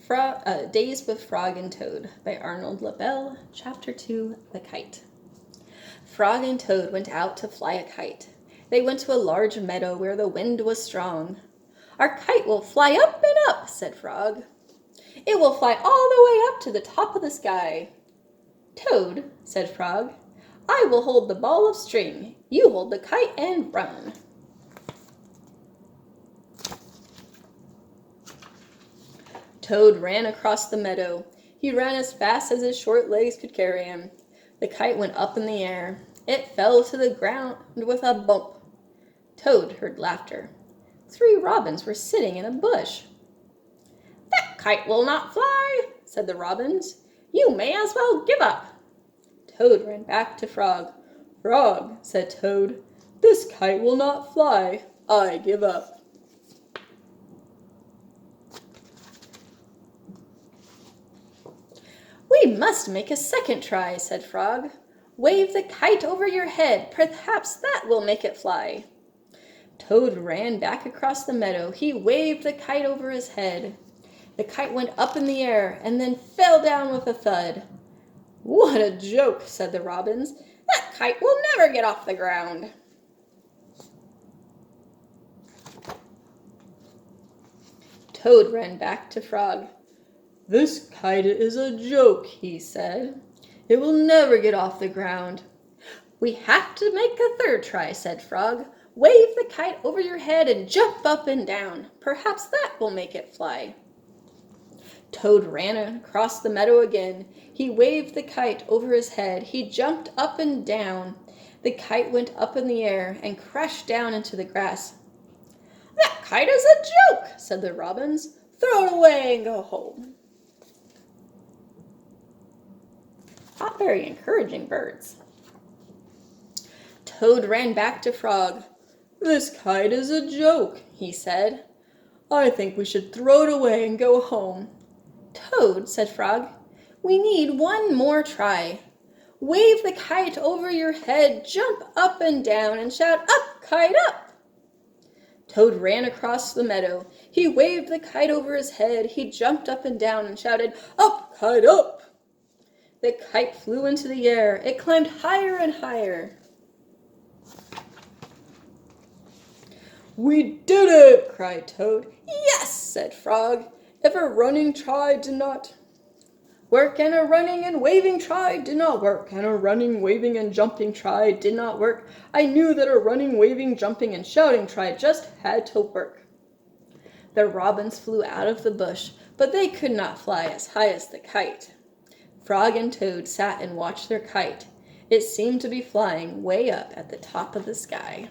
Days with Frog and Toad by Arnold Lobel, Chapter 2, The Kite. Frog and Toad went out to fly a kite. They went to a large meadow where the wind was strong. "Our kite will fly up and up," said Frog. "It will fly all the way up to the top of the sky." "Toad," said Frog, "I will hold the ball of string. You hold the kite and run." Toad ran across the meadow. He ran as fast as his short legs could carry him. The kite went up in the air. It fell to the ground with a bump. Toad heard laughter. 3 robins were sitting in a bush. "That kite will not fly," said the robins. "You may as well give up." Toad ran back to Frog. "Frog," said Toad, "this kite will not fly. I give up." "We must make a second try," said Frog. "Wave the kite over your head. Perhaps that will make it fly." Toad ran back across the meadow. He waved the kite over his head. The kite went up in the air and then fell down with a thud. "What a joke," said the robins. "That kite will never get off the ground." Toad ran back to Frog. "This kite is a joke," he said. "It will never get off the ground." "We have to make a third try," said Frog. "Wave the kite over your head and jump up and down. Perhaps that will make it fly." Toad ran across the meadow again. He waved the kite over his head. He jumped up and down. The kite went up in the air and crashed down into the grass. "That kite is a joke," said the robins. "Throw it away and go home." Not very encouraging birds. Toad ran back to Frog. "This kite is a joke," he said. "I think we should throw it away and go home." "Toad," said Frog, "we need one more try. Wave the kite over your head, jump up and down, and shout, 'Up, kite, up!'" Toad ran across the meadow. He waved the kite over his head. He jumped up and down and shouted, "Up, kite, up!" The kite flew into the air. It climbed higher and higher. "We did it!" cried Toad. "Yes!" said Frog. "If a running try did not work, and a running and waving try did not work, and a running, waving, and jumping try did not work, I knew that a running, waving, jumping, and shouting try just had to work." The robins flew out of the bush, but they could not fly as high as the kite. Frog and Toad sat and watched their kite. It seemed to be flying way up at the top of the sky.